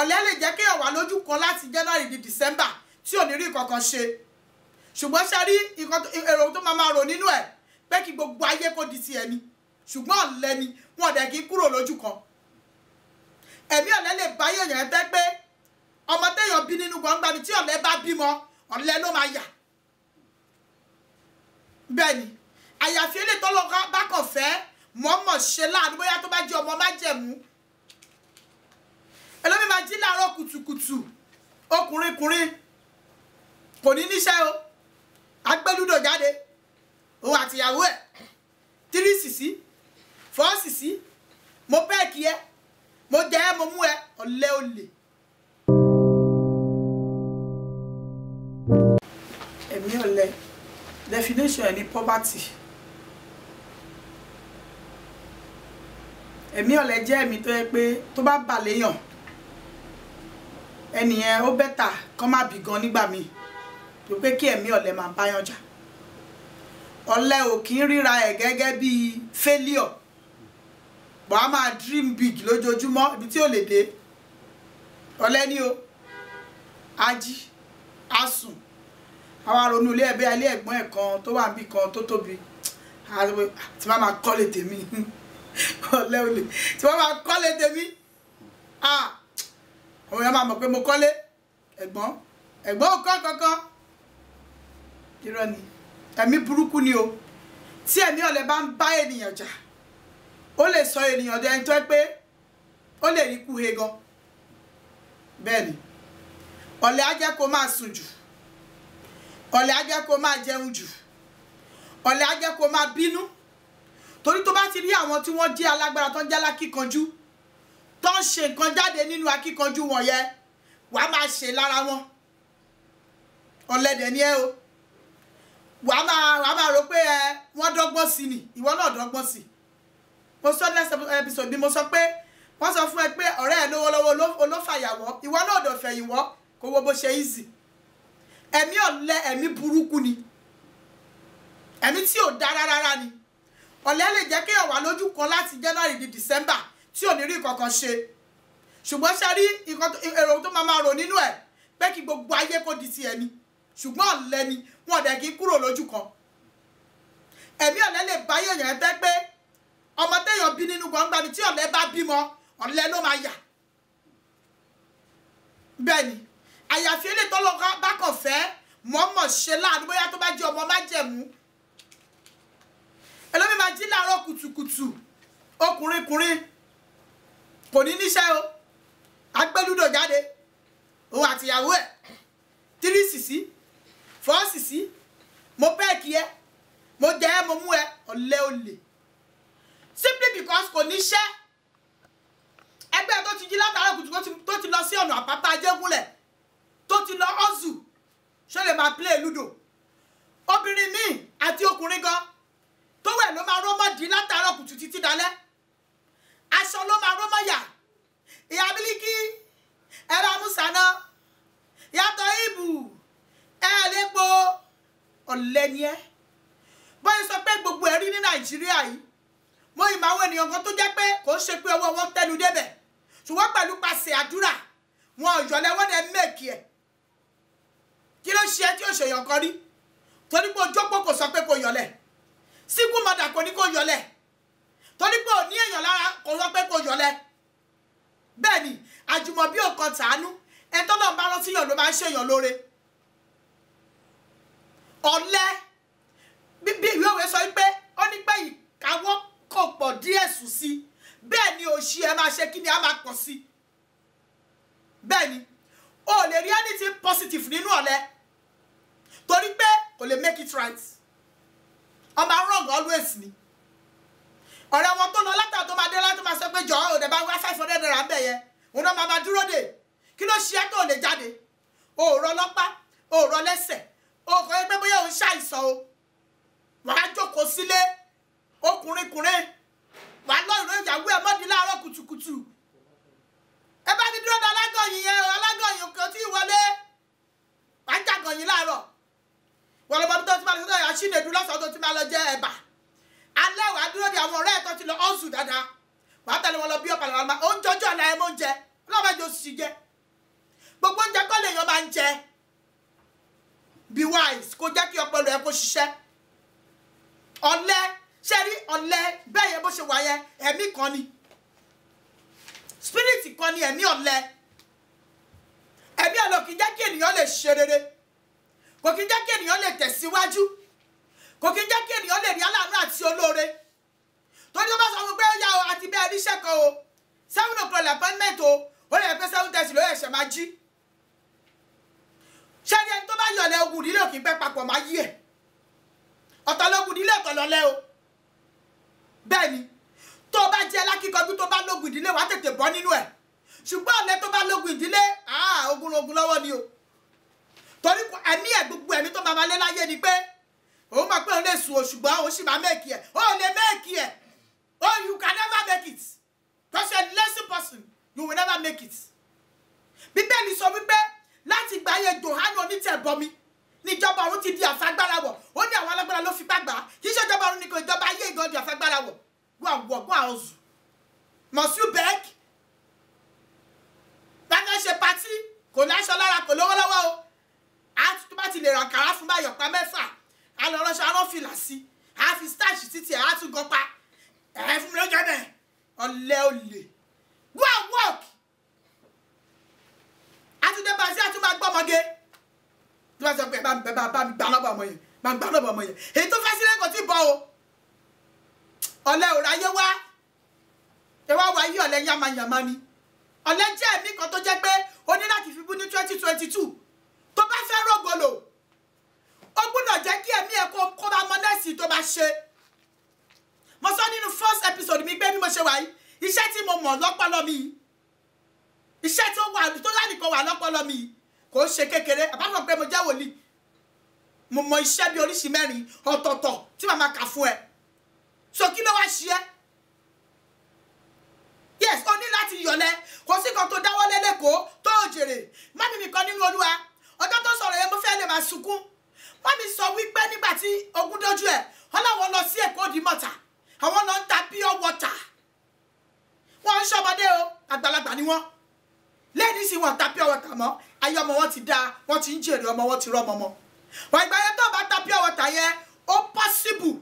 ọ̀lẹ lè jẹ́ kéèyàn wà lójú kan láti January di December tí ò ní rí kankan ṣe ṣùgbọ́n ṣe rí èrò tó máa rò nínú ẹ̀ pé kí gbogbo ayé kó di ti ẹni ṣùgbọ́n ọ̀lẹ ni wọn dẹ̀ kí kúrò lójú kan ẹ̀mí ọ̀lẹ lè bá yèèyàn tẹ́ pé ọmọ téèyàn bí nínú gbọ̀ngbà ni tí ọ̀lẹ bá bímọ ọ̀lẹ ló máa yà bẹ́ẹ̀ ni àyàfi eléyìí tó lọ́kọ́ bá kàn fẹ́ mọ̀ọ́mọ̀ ṣe láàánú bóyá tó bá jẹ́ ọmọ májẹ̀mú ẹlòmí máa jí láàárọ̀ kùtùkùtù ọkùnrin kò ní níṣẹ́ o agbẹ́lúdò jáde òun àtìyàwó ẹ̀ 3 sìsí 4 sìsí mo pẹ́ẹ̀kì ẹ mo jẹ ẹ mo mú ẹ ọ̀lẹ olè. ẹ̀mí ọ̀lẹ definition ẹ̀ ní poverty. ẹ̀mí ọ̀lẹ jẹ́ ẹ̀mí tó yẹ pé tó bá bà léèyàn ẹnìyẹn ó bẹ́tà kán má bì gan nígbà míì tó pé kí ẹ̀mí ọ̀lẹ máa báyàn jà. ọ̀lẹ ò kí ń ríra ẹ̀ gẹ́gẹ́ bí failure bọ́ á máa dream big lójoojúmọ́ ibi tí ò lè dé. ọ̀lẹ ni o á jí á sùn àwọn aronú ilé ẹ̀bẹ́ ilé ẹ̀gbọ́n ẹ̀ kan tó wà níbì kan tó tóbi tí wọ́n máa kọ́lé tèmi ọ̀lẹ olè tí wọ́n máa kọ́lé tèmi àwọn èèyàn máa mọ̀ pé mo kọ́lé ẹ̀gbọ́n ò kọ́ kankan irọ́ ni ẹ̀mí burúkú ni o tí ẹ̀mí ọ̀lẹ bá ń bá ènìyàn jà ó lè sọ ènìyàn dẹni tó pé ó lè rí kú he gan bẹ́ẹ̀ ni ọ̀lẹ á jẹ́ kó máa sùn jù ọ̀lẹ á jẹ́ kó máa jẹun jù ọ̀lẹ á jẹ́ kó máa bínú torí tó bá ti rí àwọn tí wọ́n jẹ́ alágbára tó ń jẹ́ alákíkanjú tó ń ṣe nǹkan jáde nínú akíkanjú wọn yẹn wàá máa ṣe lára wọn ọ̀lẹ dẹ̀ ni ẹ o wàá máa rò pé wọ́n dọ́gbọ́n sí ni ìwọ náà dọ́gbọ́n sí mo sọ next episode bí mo sọ pé wọ́n sọ fún ẹ pé ọ̀rẹ́ ẹ lówó lọ́wọ́ olófàyàwọ́ ìwọ náà dọ̀ fẹ̀yìnwọ́ kó wo bó ṣe easy ẹ̀mí ọ̀lẹ ẹ̀mí burúkú ni ẹ̀mí tí ò dára rárá ni ọ̀lẹ lè jẹ́ kéèyàn wà lójú kan láti January di December tí ò ní rí kankan ṣe ṣùgbọ́n ṣe rí èrò tó máa rò nínú ẹ̀ pé kí gbogbo ayé kó di ti ẹni ṣùgbọ́n ọ̀lẹ ni wọn dẹ̀ kí kúrò lójú kan ẹ̀mí ọ̀lẹ lè bá yèèyàn tẹ́ pé ọmọ téèyàn bí nínú gbọ̀ngbà ni tí ọ̀lẹ bá bímọ ọ̀lẹ ló máa yà bẹ́ẹ̀ ni àyàfi eléyìí tó lọ́kọ́ bá kàn fẹ́ mọ̀ọ́mọ̀ ṣe láàánú bóyá tó bá jẹ́ ọmọ májẹ̀mú ẹlòmí máa jí láàárọ̀ kùtùkùtù ọkùnrin kò ní níṣẹ́ o agbẹ́lúdò jáde òun àtìyàwó ẹ̀ 3 sìsí 4 sìsí mo pẹ́ẹ̀kì ẹ mo jẹ ẹ mo mú ẹ ọ̀lẹ olè simply because kò níṣẹ́ ẹgbẹ́ tó ti jí látàárọ̀ kùtùkùtù tó ti lọ sí ọ̀nà àpáta Ajégúnlẹ̀ tó ti lọ ọ́zù ṣé lè máa play ludo obìnrin míì àti ọkùnrin gan tó wẹ̀ ló máa rọ́mọ́ dín látàárọ̀ kùtù títí dalẹ́ aṣọ ló máa rọ́mọ́ yà ìyá Bílíkì ẹ̀rọ amúsàná yàtọ̀ ìbù ẹ̀ẹ́dẹ́gbò ọ̀lẹ ni ẹ́ bóyá sọ pé gbogbo ẹ̀rí ní Nàìjíríà yìí mo ìmọ̀ àwọn ènìyàn kan tó jẹ́ pé kò ń ṣe pé ọwọ́ wọn tẹnu débẹ̀ ṣùgbọ́n pẹ̀lú pàṣẹ àdúrà wọn ò yọ̀lẹ̀ wọ́n dẹ̀ mẹ́ẹ̀kì ẹ̀ kí ló ṣe tí ó ṣèyàn kan rí torí pé ojókòó kò sọ pé kò yọ̀lẹ̀ síkú mọ̀dà kò ní kò yọ̀lẹ̀ torí pé òní èèyàn lára kò sọ pé kò yọ̀lẹ̀ bẹ́ẹ̀ ni àjùmọ̀bí ò kan tàánú ẹ tọ́lọ́ bá rántí yàn ló máa ń ṣèyàn lóore ọ̀lẹ bí ìwé òwe sọ pé ó ní pé ìkáwọ́ kò pọ̀ díẹ̀ sùn sí bẹ́ẹ̀ ni òṣì ẹ máa ṣe kí ni a máa pọ̀ sí bẹ́ẹ̀ ni o lè rí anything positive nínú ọ̀lẹ torí pé kò lè make it right ọmọ wrong always ni ọ̀rẹ́ wọn tó lọ látà tó máa dé láti máa sọ pé jọ òde bá wá 500 naira ń bẹ̀ yẹn òun náà máa dúró dè kí ló ṣe é tó lè jáde o ò rọ lọ́pá o ò rọ lẹ́sẹ̀ o kò yẹ pé bóyá òun ṣàìsàn o wàá jókòó sílé ọkùnrin wàá lọ ìró ìyàwó ẹ̀ mọ́dí láàárọ̀ kùtùkùtù ẹ bá mi dúró de alágọ̀yìn yẹn o alágọ̀yìn kò tí ì wọlé wàá jàgọ̀yìn láàárọ̀ wọ́n lọ́mọdún tó ti máa lọ sọ́dọ̀ àṣìnèdú lọ́sàn-án tó ti máa lọ jẹ ẹ̀bà alẹ́ wàá dúró de àwọn ọ̀rẹ́ ẹ̀ tó ti lọ ọ̀sùn dáadáa wàá tẹ̀lé wọn lọ bí ọ̀pàlẹ̀ wọn ó ń jọjọ́ ọ̀la ẹ̀ mọ́ ń jẹ ọlọ́mọdé ó sì jẹ ń jẹ be wise kó jẹ́ kí ọpọlọ ẹ kó ṣiṣẹ́ ọ̀lẹ ṣe rí ọ̀lẹ bẹ́ẹ̀ yẹn bó ṣe wà yẹn ẹ̀mí kan ni spirit kan ni ẹ̀mí ọ̀lẹ ẹ̀mí ọ̀lẹ kì í jẹ́ kí ènìyàn lè ṣe rere kò kì í jẹ́ kí ènìyàn lè tẹ̀síwájú kò kì í jẹ́ kí ènìyàn lè rí aláàánú àti olóore torí ó bá sọ fún pé ó yá o àti bẹ́ẹ̀ ríṣẹ́ kan o 7 o'clock appointment o ó lè pẹ́ 7:30 ló yẹ ṣẹ̀ máa jí ṣé ní ẹni tó bá yọ̀lẹ̀ ogun ìdílé òkè pẹ́ papọ̀ máa yí ẹ̀ ọ̀tọ̀ lógun ìdílé ọ̀tọ̀ lọ́lẹ́ o bẹ́ẹ̀ ni tó bá jẹ́ lákìkanjú tó bá lógun ìdílé wàá tètè bọ́ nínú ẹ̀ ṣùgbọ́n ọ̀lẹ tó bá lógun ìdílé ogun lọ́wọ́ ni o torí ẹ̀mí ẹ̀ gbogbo ẹ̀mí tó máa lé láyé ni pé òun máa pé òun lè sùn o ṣùgbọ́n òun sì máa mẹ́ẹ̀kì ẹ̀ ó lè mẹ́ẹ̀kì ẹ̀ you can never make it because you are a lazy person you will never make it bíbélì sọ wípé láti gba ayé Jòhánù onítẹ̀bọmi níjọba ọ̀run ti di àfagbára wọ̀ ó ní àwọn alágbára ló fipá gbà á kì í ṣe ìjọba ọ̀run nìkan ìjọba ayé ìgan di àfagbára wọ̀ go àwọ̀zù must you beg bákan ṣe patí kò láṣọ lára kò lówó lọ́wọ́ o àti tó bá ti lè ràn kàrá fún báyọ̀ pa mẹ́fà á lọ ránṣọ arán fìlà sí á fi starch títí ẹ̀ á tún gan pa ẹ̀ fún mi lójọ́ bẹ́ẹ̀ ọ̀lẹ́ olè go and work àtúndé bá sí àtúndé máa gbọ́mọge tí wọ́n sọ pé bá mi gbà lọ́bọ̀ ọmọ yẹn bá mi gbà lọ́bọ̀ ọmọ yẹn èyí tó fẹ́ sílẹ̀ kò tí ì bọ́ o ọ̀lẹ́ ò ráyé wá ẹ wá wá yí ọ̀lẹ́ yamayama ni ọ̀lẹ́ jẹ́ ẹ̀mí kan tó jẹ́ pé o ní láti fi bú ní 2022 tó bá fẹ́ rògbòlò ó gbọ́dọ̀ jẹ́ kí ẹ̀mí ẹ̀ kó bá mọ nẹ́ẹ̀sì tó bá ṣe mo sọ nínú first episode mi pé bí mo ṣe wà yìí iṣẹ́ tí mo mọ̀ lọ́pọlọ mi iṣẹ́ tó lánìkan wà lọ́pọlọ mi kò ṣe kékeré àbáfọ̀ pé mo jẹ́ wòlíì mo mọ iṣẹ́ bí oríṣi 4 ọ̀tọ̀ọ̀tọ̀ tí màá kà fún ẹ so kí ló wá ṣe ẹ́ yes o ní láti yọ̀lẹ̀ kò sí kan tó dáwọ́ lé lẹ́kọ̀ọ́ tó jèrè mọ́mí mi kan nínú Olúwa ọjọ́ tó sọ̀rọ̀ yẹn mo fẹ́ lè máa sunkún mọ́mí sọ wípé nígbà tí ogun dójú ẹ̀ ọlọ́wọ́n lọ sí Èkó di mọ́ta àwọn lọ ń ta pure water wọ́n ń ṣọmọdé o àgbàlagbà ni wọ́n lẹ́yìn sí wọn ta pure water mọ́ ayé ọmọ wọn ti dáa wọ́n ti ń jèrè ọmọ wọn ti rọ́mọ mọ́ wọ́n ìgbà yẹn tó bá ta pure water yẹn ó possible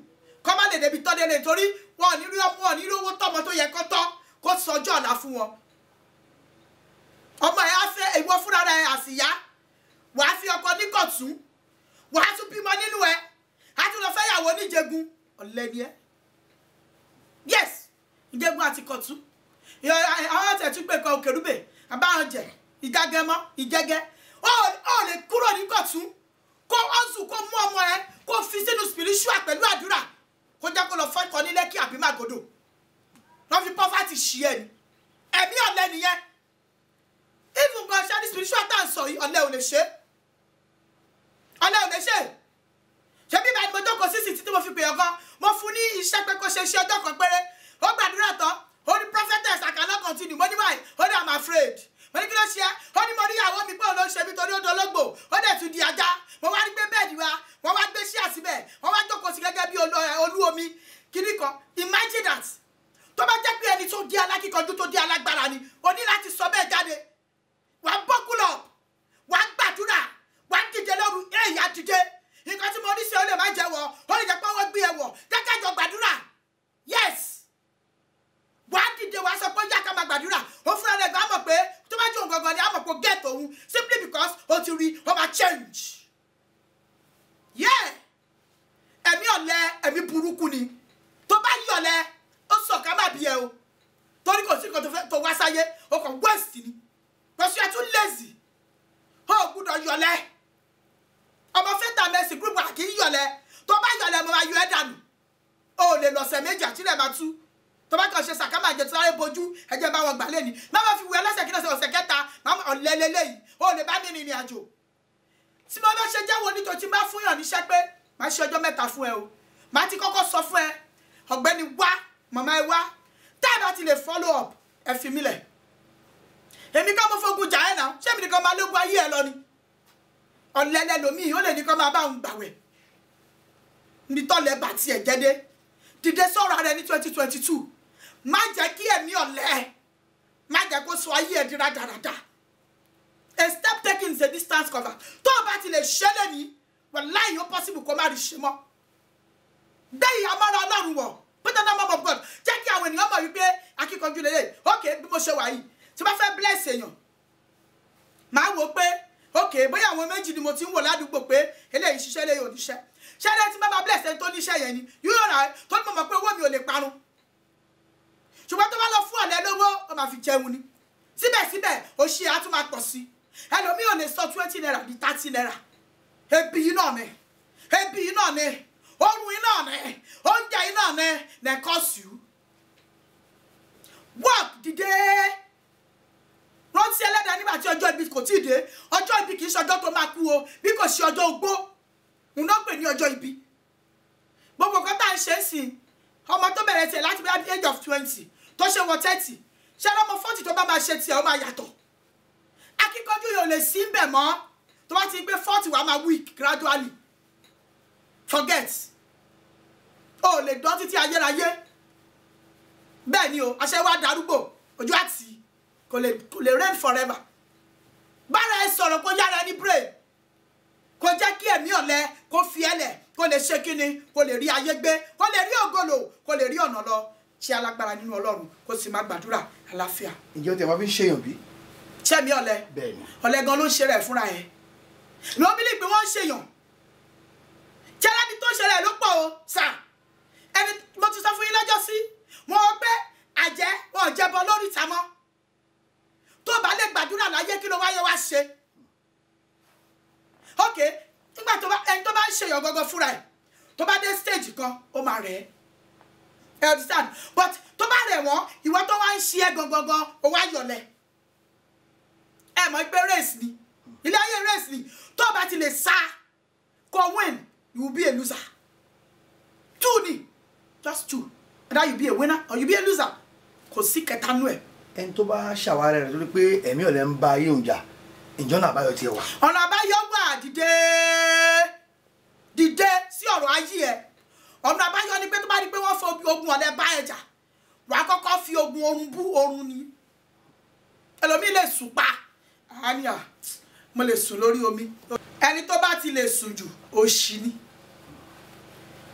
kọ́ má lè débi tọ́ délé torí wọn ò ní rí ọmọ wọn ò ní rí owó tọ́mọ tó yẹ kó tọ́ kó sọjọ́ ọ̀la fún wọn ọmọ ẹ̀ á fẹ́ ìwọ fúnra rẹ̀ àsìyá wàá fi ọkọ ní Kọ̀tún wàá tún bímọ nínú ẹ̀ á tún lọ fẹ́ yàwó níjẹ̀gùn ọ̀lẹ́ni ẹ̀ yes ìjẹ̀gùn àti Kọ̀tún àwọn ọ̀tẹ̀ tún gbé kan Òkèrúbè àbáwọn jẹ ìgágẹmọ ìjẹgẹ ó lè kúrò ní Kọ̀tún kó ọ̀sùn kó mú ọmọ ẹ̀ kó fi sínú spiritual pẹ̀lú àdúrà kó jẹ́ kó lọ fọ́ ikọ̀ ní Lẹ́kì àbí Màgòdò lọ́ fi poverty ṣí ẹ̀ ní ẹ̀mí ọ̀lẹ nìyẹn even gan ṣe ní spiritual tá à ń sọ yìí ọ̀lẹ ò lè ṣe ṣe bí báyìí mo jókòó sí títí mo fi pè ọkọ mo fún ní iṣẹ́ pé kó ṣe iṣẹ́ ọjọ́ kan péré ó gbàdúrà tán ó ní prophetess I cannot continue mo ní báyìí ó ní I'm afraid mo ní kí ló ṣe é ó ní mo rí ìyàwó mi pé òun ló ń ṣe mí torí ó dológbò ó dẹ̀ tún di ajá mo wá rí gbé bẹ́ẹ̀dì wa wọ́n wá gbé ṣíà síbẹ̀ wọ́n wá jókòó sí gẹ́gẹ́ bí olú omi kíní kan imagine that tó bá jẹ́ pé ẹni tó di alákìkanjú tó di alágbára ni o ní láti sọ bẹ́ẹ̀ jáde wà á bọ́kúlọ̀ wà á gbàdúrà wà á dìde lóru èèyàn dìde nǹkan tí mo ní sí ọ lè má jẹ́ wọ̀ ó lè jẹ́ pé wọ́n gbé ẹ wọ̀ kẹ́kẹ́ jọ gbàdúrà yes wà á dìde wà á sọ pé yá ká máa gbàdúrà ó fúnra rẹ̀ gbà mọ̀ pé tó bá jẹ́ òun gangan ni á mọ̀ pé get òun simply because ó ti rí ó máa change yeah ẹ̀mí ọ̀lẹ ẹ̀mí burúkú ni tó bá yọ̀lẹ ó sọ ká má bí ẹ o torí kò sí nǹkan tó wá sáyé o kàn west ni pẹ̀sù ẹ̀ tún lazy ó gbúdọ̀ yọ̀lẹ ọmọ fẹ́ta mẹ́sì group àkì í yọ̀lẹ tó bá yọ̀lẹ mo máa yọ ẹ́ dànù ó lè lọ̀sẹ̀ méjì àtìlẹ̀ máa tú tó bá kàn ṣe sàkámà jẹ tí wọ́n bojú ẹjẹ́ bá wọn gbà lẹ́ni má má fi wù ẹ́ lọ́sẹ̀ kí lọ́sẹ̀ ọ̀sẹ̀ kẹta ọ̀lẹ́lẹ́lẹ́yìí ó lè bá mi rìnrìn àjò tí mo bá ṣe jẹ́wọ́ ní tó ti bá fún yàn níṣẹ́ pé má ṣe ọjọ́ 3 fún ẹ o má ti kọ́kọ́ sọ fún ẹ ọ̀gbẹ́ni wá màmá ẹ wá tá ẹ bá ti lè follow up ẹ fi mí lẹ̀ èmi kọ́ mo fogun jà ẹ́ náà ṣé èmi nìkan máa lógun ayé ẹ lọ ni ọ̀lẹ́lẹ́ lomi ó lè ní kọ́ máa bá òun gbàwẹ̀ ní tọ́lẹ̀ bá tiẹ̀ jẹ́dé dìde sọ̀rọ̀ rẹ ní 2022 má jẹ́ kí ẹ̀mí ọ̀lẹ má jẹ́ kó sọ ayé ẹ̀ di rádaràda a step taken is a distance cover tó bá ti lè ṣe lẹ́ni wàláhì ó possible kó má rí ṣe mọ́ gbé ìyàmọ́ra Ọlọ́run wọ̀ put the name of God jẹ́ kí àwọn ènìyàn mọ̀ wípé akíkanjú lélẹ̀ okay bí mo ṣe wà yìí tí bá fẹ́ bless èèyàn máa wò pé okay bóyá àwọn méjì ni mo ti ń wò ládùúgbò pé eléyìí ṣiṣẹ́ eléyìí ò níṣẹ́ ṣẹ́lẹ̀ tí bá máa bless ẹni tó níṣẹ́ yẹn ni yóò rà tó ní mo mọ̀ pé owó mi ò lè parun ṣùgbọ́n tó bá lọ fún ọ̀lẹ́ lówó ó máa fi jẹun ni síbẹ̀síbẹ̀ òṣì á tún máa pọ̀ sí ẹlòmíì ò lè sọ 20 naira di 30 naira ebi yìí náà ni ebi yìí náà ni orun yìí náà ni oúnjẹ yìí náà ni na cost you work dìde rántí ẹlẹ́dàá nígbà tí ọjọ́ ibi kò tí ì dé ọjọ́ ibi kì í ṣe ọjọ́ tó máa kú o bí kò ṣe ọjọ́ ogbó òun náà pè ní ọjọ́ ibi gbogbo kan tá à ń ṣe é sìn ọmọ tó bẹ̀rẹ̀ tiẹ̀ láti bí age of 20 tó ṣe wọ 30 ṣé ọmọ 40 tó bá máa ṣe tiẹ̀ ó máa yàtọ̀ akíkanjú yóò lè sí bẹ̀ mọ́ tó bá ti gbé 40 wàá máa weak gradually forget o lè dán títí ayérayé bẹ́ẹ̀ ni o aṣẹ́ wa darúgbò ojú àti kò lè reign forever bára ẹ sọ̀rọ̀ kó yára ẹni brain kó jẹ́ kí ẹ̀mí ọ̀lẹ kó fi ẹlẹ̀ kó lè ṣe kíni kó lè rí ayé gbé kó lè rí ògolo kó lè rí ọ̀nà lọ ṣe alágbára nínú Ọlọ́run kó sì máa gbàdúrà àlàáfíà. ǹjẹ́ o tẹ̀ wá fi ń ṣèyàn bí? ṣẹ́mi ọ̀lẹ ọ̀lẹ gan ló ń ṣe rẹ̀ fúnra ẹ̀ ló bí lè pé wọ́n ń ṣèyàn jẹ́lẹ́ni tó ń ṣe rẹ̀ ló pọ̀ o sà ẹni mo ti sọ fún yín lọ́jọ́ sí mo rò pé àjẹ́ wọn ò jẹbọ lórí ìta mọ́ tó bá lè gbàdúrà láyé kí ló wáyé wá ṣe ok nígbà tó bá ẹni tó bá ń ṣèyàn gangan fúnra ẹ̀ tó bá dé stage kan ó máa rẹ̀ ẹ́ understand but tó bá rẹ̀ wọ́n ìwọ tó wá ń ṣe ẹ́ gangan ó wá yọ̀lẹ̀ ẹ mọ̀ pé race ni ilé ayé race ni tó bá ti lè sá kó win you will be a loser two ni just two either you be a winner or you be a loser kò sí kẹta nú ẹ̀. ẹni tó bá ṣàwárí rẹ̀ torí pé ẹ̀mí ọ̀lẹ ń ba ayé òun jà ìjọ́nà àbáyọ tiẹ̀ wà. ọ̀nà àbáyọ wà dìde sí ọ̀rọ̀ ayé ẹ̀ ọ̀nà àbáyọ ni pé tó bá rí pé wọ́n fi ogun ọ̀lẹ bá ẹ̀jà wàá kọ́kọ́ fi ogun orun bú orun ni ẹlòmíì lè sùn pa àníyà mo lè sùn lórí omi ẹni tó bá ti lè sùn jù òṣì ni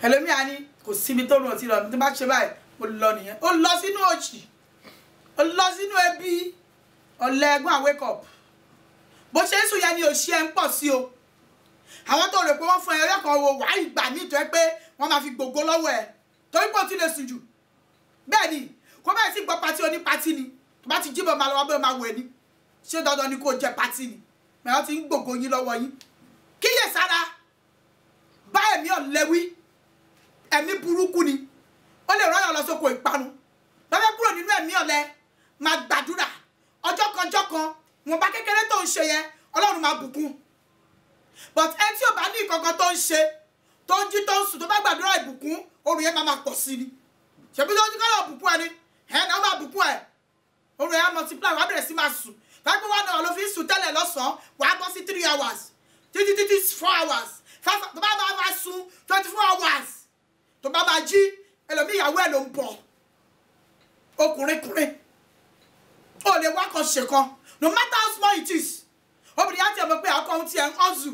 ẹlòmíì á ní kò síbi tó rùn ọtí lọ tó bá ṣe báyìí ó lọ nìyẹn ó lọ sínú òṣì ó lọ sínú ẹbí ọ̀lẹ ẹgbọ́n wake up bó ṣe ń sùn yẹn ni òṣì ẹ̀ ń pọ̀ sí o àwọn tó rò pé wọ́n fún ẹ̀rọ kan wo wàá ìgbà míì tó ẹ pé wọ́n máa fi gbogbo lọ́wọ́ ẹ̀ torí pé ó ti lè sùn jù bẹ́ẹ̀ ni kó bẹ́ẹ̀ sì gbọ́ pati oní pati ni tó bá ti jíbọn máa lọ́wọ́ bẹ́ẹ̀ máa wẹ̀ ni ṣé dandan ni kó jẹ pati ni mẹ́wọ́n ti ń gbogbo yín lọ́wọ́ yín kíyè sára bá ẹ̀mí ọ̀lẹ́wí ẹ̀mí burúkú ni ó lè rọ́yàn lọ sóko ìparun lọ́fẹ́ kúrò nínú ẹ̀mí ọ̀lẹ máa gbàdúrà ọjọ́ kan wọn bá kékeré tó ń ṣe yẹn Ọlọ́run máa bùkún but ẹ tí ò bá ní ìkankan tó ń ṣe tó ń jí tó ń sùn tó bá gbàdúrà ìbùkún orun yẹn máa pọ̀ sí ni ṣèbí tó ń jí kọ́ lọ́ọ̀ bùkún ẹni ẹ̀ náà máa bùkún ẹ̀ orun yẹn á multiply wàá bẹ̀rẹ̀ sí máa sùn láti wá náà ló fi ń sùn tẹ́lẹ̀ lọ́sàn-án wàá bọ́ sí 3 hours títí 4 hours tó bá máa sùn 24 hours tó bá máa jí ẹlòmíì ìyàwó ẹ̀ ló ń bọ̀ ọkùnrin ó lè wá kan ṣe kan no matter how small it is obìnrin á ti ọmọ pé àkọ́hún ti ẹ̀ ń ọ́zù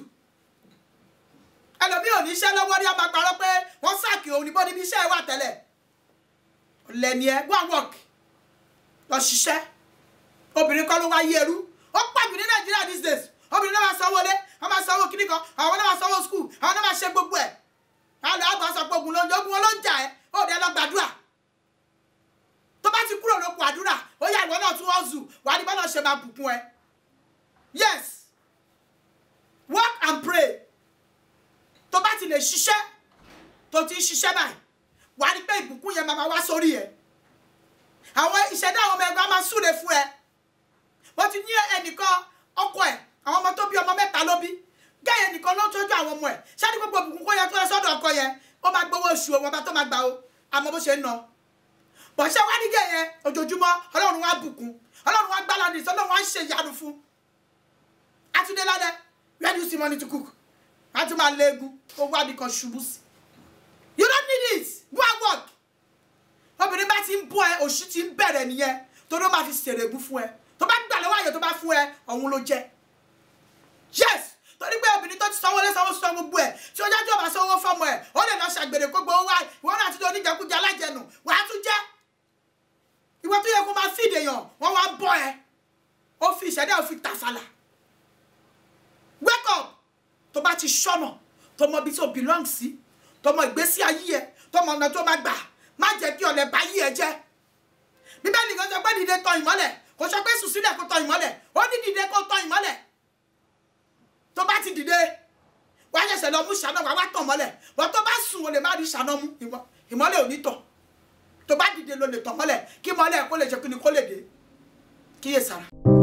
ẹlòmíì ò ní iṣẹ́ lọ́wọ́ rí a máa parọ́ pé wọ́n sáàkì òun níbo níbi iṣẹ́ wà tẹ́lẹ̀ lẹ́ni ẹ̀ go and work lọ ṣiṣẹ́ obìnrin kọ́ ló wá yé ẹrú ó pàjù ní Nàìjíríà these days obìnrin náà máa sanwó lé wọ́n máa sanwó kíní kan àwọn náà máa sanwó school àwọn náà máa ṣe gbogbo ẹ̀ àwọn náà àgbà sọ pé ogun wọn ló ń jà ẹ́ ó dẹ́ lọ gbàdúrà tó bá ti kúrò lóko àdúrà ó yá ìwọ náà tún ọ̀zù wà á ní bọ́lá ṣe máa bùkún ẹ yes work and pray tó bá ti lè ṣiṣẹ́ tó ti ń ṣiṣẹ́ báyìí wà á ní pé ìbùkún yẹn máa wá sórí ẹ àwọn ìṣẹ̀dá àwọn ọmọ ẹgbẹ́ máa súre fún ẹ wọ́n ti ní ẹnìkan ọkọ ẹ̀ àwọn ọmọ tó bí ọmọ 3 ló bí gẹ́yẹ nìkan ló tọ́jú àwọn ọmọ ẹ̀ ṣáà ní gbogbo ìbùkún kó yẹ tó lọ sọ́dọ̀ ọkọ yẹn ó máa gbowó oṣù owó ọba tó máa gbà ó àmọ́ bó ṣe ń ná bọ̀ṣẹ́ wá ní gẹ̀yẹ ojoojúmọ́ Ọlọ́run wá bùkún Ọlọ́run wá gbáládì sí Ọlọ́run wá ń ṣe ìyanu fún Àtúndé ládẹ where do you see money to cook láti máa léegun ó wá bí kan ṣubú sí you don't need it go and work obìnrin bá ti ń bọ́ ẹ òṣì ti ń bẹ̀rẹ̀ nìyẹn tó ló máa fi ṣèrègùn fún ẹ tó bá gbà lọ́wọ́ àyè tó bá fún ẹ ọ̀hún ló jẹ́ yes torí pé obìnrin tó ti sanwó lé sanwó sọ gbogbo ẹ̀ tí ó jáde ọba sanwó fọmọ ẹ̀ ó lè lọ ṣàgbèrè kó gbowó wá ìwọ náà ti di oníjẹkújẹ alájẹnu wàá tún jẹ́ ìwọ tó yẹ kó máa fìdè yàn wọ́n wá bọ́ ẹ ó fi ìṣẹ̀dá ó fi tàfàlà wake up tó bá ti ṣọ́nà tó mọ ibi tó belong sí tó mọ ìgbésí ayé ẹ tó mọ ọ̀nà tó máa gbà má jẹ́ kí ọ̀lẹ bá yí ẹ jẹ́ bíbélì kan sọ pé dìde tọ̀ ìmọ́lẹ̀ kò sọ pé sùn sílẹ̀ kó tọ̀ ìmọ́lẹ̀ ó ní dìde kó tọ̀ ìmọ́lẹ̀ tó bá ti dìde wàá ṣẹ̀ṣẹ̀ lọ mú ṣáná wàá wá tọ̀ mọ́lẹ̀ wọ́n tó bá sùn o lè má rí ṣáná mú ìmọ́lẹ̀ ò ní tọ̀ tó bá dìde ló lè tọ̀ mọ́lẹ̀ kí mọ́lẹ̀ kó lè ṣe kí ni kó lè dé kíyèsára.